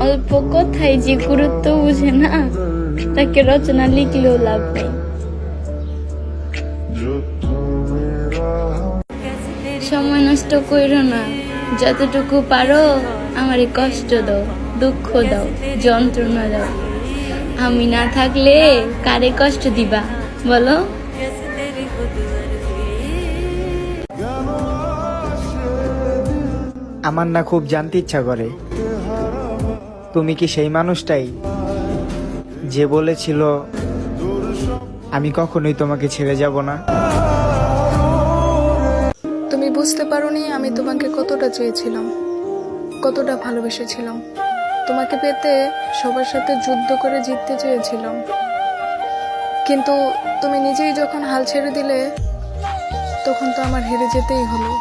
অল্প কথাই যে গুরুত্ব বুঝে না, তাকে রচনা লিখলেও লাভ নেই। সময় নষ্ট কইরো না, যতটুকু পারো আমারে কষ্ট দাও, দুঃখ দাও, যন্ত্রণা দাও। আমি না থাকলে কারে কষ্ট দিবা বলো? আমার না খুব জানতে ইচ্ছা করে, তুমি কি সেই মানুষটাই যে বলেছিল আমি কখনোই তোমাকে ছেড়ে যাব না? তুমি বুঝতে পারোনি আমি তোমাকে কতটা চেয়েছিলাম, কতটা ভালোবেসেছিলাম। তোমাকে পেতে সবার সাথে যুদ্ধ করে জিততে চেয়েছিলাম, কিন্তু তুমি নিজেই যখন হাল ছেড়ে দিলে তখন তো আমার হেরে যেতেই হলো।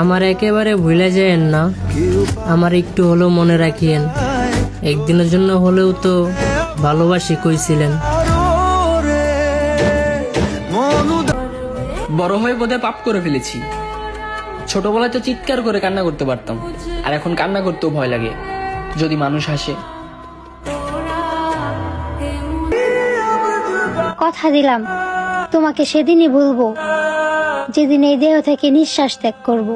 আমার একেবারে ভুলে যায়েন না, আমার একটু হলেও মনে রাখিয়েন। একদিনের জন্য হলেও তো ভালোবাসি কইছিলেন। বড় হয়ে বোধহয় পাপ করে ফেলেছি। ছোটবেলায় তো চিৎকার করে কান্না করতে পারতাম, আর এখন কান্না করতেও ভয় লাগে যদি মানুষ হাসে। কথা দিলাম তোমাকে সেদিনই ভুলবো, যেদিন এই দেহ থেকে নিঃশ্বাস ত্যাগ করব।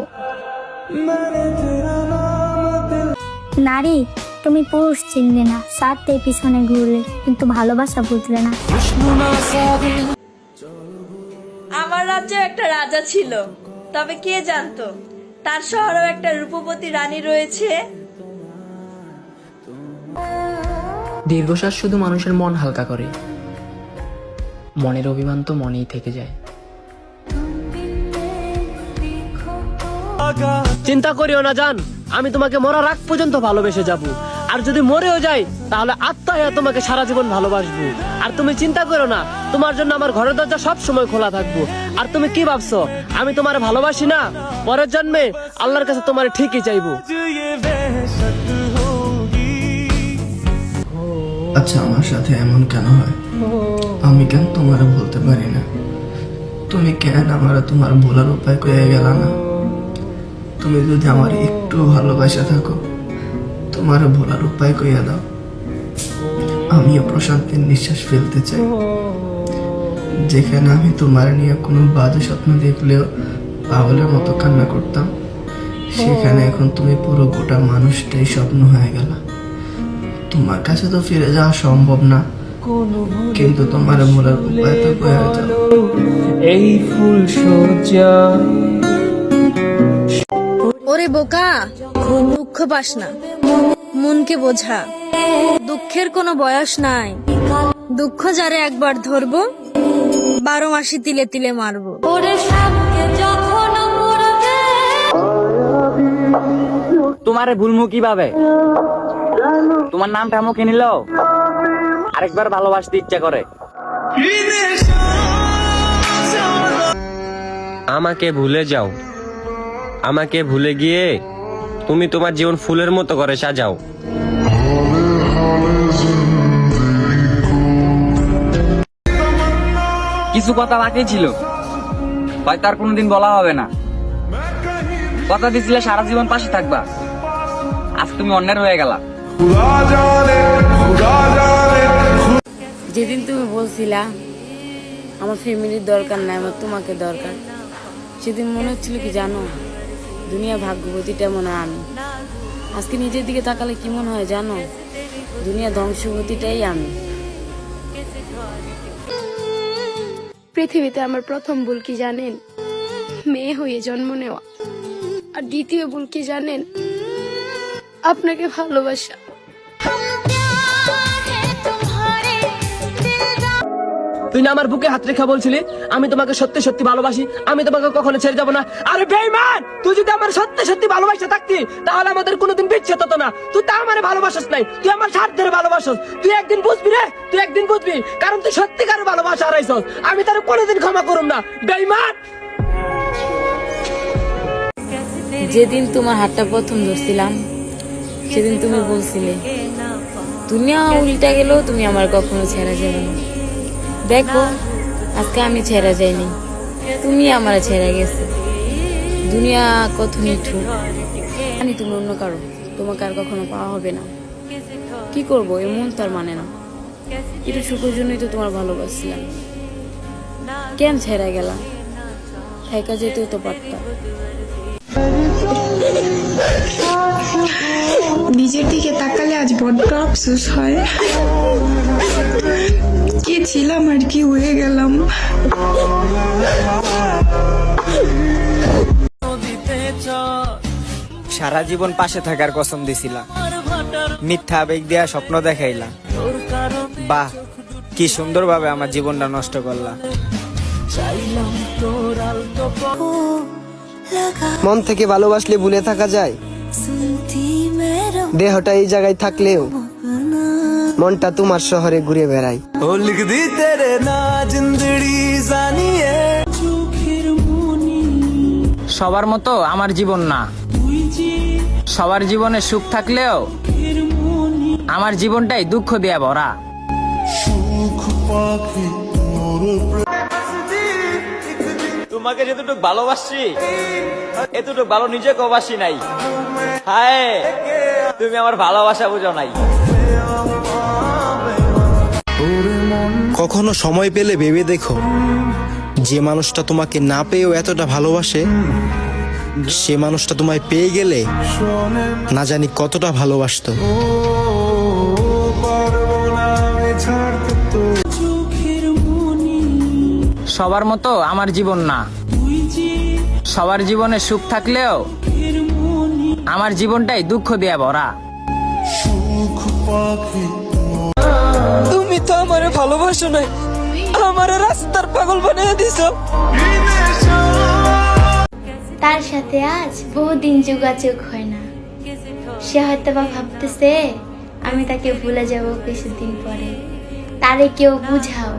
নারী, তুমি পুরুষ চিনলে না, সাথে পিছনে ঘুরলে, কিন্তু ভালোবাসা বুঝলে না। আমার রাজ্যে একটা রাজা ছিল, তবে কে জানতো তার শহরেও একটা রূপবতী রানী রয়েছে। দীর্ঘশ্বাস শুধু মানুষের মন হালকা করে, মনের অভিমান তো মনেই থেকে যায়। চিন্তা করিও না জান, আমি তোমাকে মরার আগ পর্যন্ত ভালোবেসে যাব। আর যদি মরেও যাই তাহলে আত্মা হয়ে তোমাকে সারা জীবন ভালোবাসবো। আর তুমি চিন্তা করো না, তোমার জন্য আমার ঘরের দরজা সব সময় খোলা থাকবো। আর তুমি কি ভাবছো আমি তোমার ভালোবাসি না? পরের জন্মে আল্লাহর কাছে তোমার ঠিকই চাইবো। আচ্ছা, আমার সাথে এমন কেন হয়? আমি কেন তোমার বলতে পারি না? তুমি কেন আমার তোমার ভোলার উপায় কয়ে গেল না? তুমি যদি আমার একটু ভালোবাসা থাকো, তোমার ভোলার উপায় কইয়া দাও। আমিও প্রশান্তির নিঃশ্বাস ফেলতে চাই। যেখানে আমি তোমার নিয়ে কোনো বাজে স্বপ্ন দেখলেও পাগলের মতো কান্না করতাম, সেখানে এখন তুমি পুরো গোটা মানুষটাই স্বপ্ন হয়ে গেল। তোমার কাছে তো ফিরে যাওয়া সম্ভব না, কিন্তু তোমার ভোলার উপায় তো কইয়া যাও। এই ফুল সজ্জা ওরে বোকা, দুঃখ পাস না, মনকে বোঝা। দুঃখের কোনো বয়স নাই, দুঃখ যারে একবার ধরবো 12 মাসে তিলে তিলে মারবো। তোমারে ভুলমু কিভাবে? তোমার নামটা মুখে নিল আরেকবার ভালোবাসতে ইচ্ছা করে। আমাকে ভুলে যাও, আমাকে ভুলে গিয়ে তুমি তোমার জীবন ফুলের মতো করে সাজাও। কিছু কথা বাকি ছিল, হয়তো আর কোনোদিন বলা হবে না। কথা দিছিলে সারা জীবন পাশে থাকবা, আজ তুমি অন্যের হয়ে গেলা। যেদিন তুমি বলছিলা আমার ফ্যামিলির দরকার নাই, আমার তোমাকে দরকার, সেদিন মনে হচ্ছিল কি জানো, দুনিয়া ভাগ্যবতীটা মনে হয় আমি। আজকে নিজের দিকে তাকালে কি মনে হয় জানো, দুনিয়া ধ্বংসবতীটাই আমি। পৃথিবীতে আমার প্রথম ভুল কি জানেন? মেয়ে হয়ে জন্ম নেওয়া। আর দ্বিতীয় ভুল কি জানেন? আপনাকে ভালোবাসা। তুই না আমার বুকে হাত রেখা বলছিলি আমি তোমাকে সত্যি সত্যি ভালোবাসি, আমি তোমাকে কখনো ছেড়ে যাবো না। আরে বেঈমান, তুই যদি আমার সত্যি সত্যি ভালোবাসা থাকতি তাহলে আমাদের কোনোদিন বিচ্ছেদ হতো না। তুই তা আমার ভালোবাসিস নাই, তুই আমার স্বার্থের ভালোবাসিস। তুই একদিন বুঝবি রে, তুই একদিন বুঝবি, কারণ তুই সত্যিকার ভালোবাসা হারাইছস। আমি তার কোনোদিন ক্ষমা করুম না বেঈমান। যেদিন তোমার হাতটা প্রথম ধরছিলাম সেদিন তুমি বলছিলে দুনিয়া উল্টা গেলেও তুমি আমার কখনো ছেড়ে যাবে না। দেখো আজকে আমি ছেড়ে যাইনি, তুমি আমার ছেড়ে গেছো। দুনিয়া কত নিঠুর, জানি তুমি অন্য কারো, তোমাকে আর কখনো পাওয়া হবে না। কি করবো, এমন তার মানে না। এটা সুখের জন্যই তো তোমার ভালোবাসছিলাম, কেন ছেড়ে গেলাম? একা যেতেও তো পারতাম। নিজের দিকে তাকালে আজ বড্ড আফসোস হয়, কি ছিলাম আর কি হয়ে গেলাম। সারা জীবন পাশে থাকার কসম দিছিলা, মিথ্যা আবেগ দিয়া স্বপ্ন দেখাইলা। বাহ, কি সুন্দরভাবে আমার জীবনটা নষ্ট করলা। মন থেকে ভালোবাসলে ভুলে থাকা যায়? দেহটা এই জায়গায় থাকলেও মনটা তোমার শহরে ঘুরে বেড়ায়। সবার মতো আমার জীবন না, সবার জীবনে সুখ থাকলেও আমার জীবনটাই দুঃখ দিয়ে ভরা। তোমাকে যতটুকু ভালোবাসি এতটুকু ভালো নিজেকে বাসি নাই। হায়, তুমি আমার ভালোবাসা বুঝো নাই। কখনো সময় পেলে ভেবে দেখো, যে মানুষটা তোমাকে না পেয়েও এতটা ভালোবাসে, সে মানুষটা তোমায় পেয়ে গেলে না জানি কতটা ভালোবাসতো। সবার মতো আমার জীবন না, সবার জীবনে সুখ থাকলেও আমার জীবনটাই দুঃখ দিয়ে ভরা। তুমি তো আমারে ভালোবাসো নাই, আমারে রাস্তার পাগল বানিয়ে দিছো। তার সাথে আজ বহুদিন যোগাযোগ হয় না, সে হয়তো বা ভাবতেছে আমি তাকে ভুলে যাব কিছুদিন পরে। তারে কেউ বুঝাও,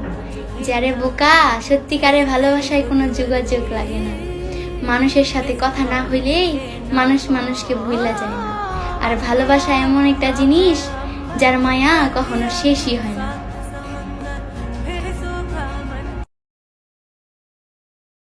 যারে বোকা, সত্যিকারের ভালোবাসায় কোনো যোগাযোগ লাগে না। মানুষের সাথে কথা না হইলেই মানুষ মানুষকে ভুলা যায় না। আর ভালোবাসা এমন একটা জিনিস যার মায়া কখনো শেষই হয় না।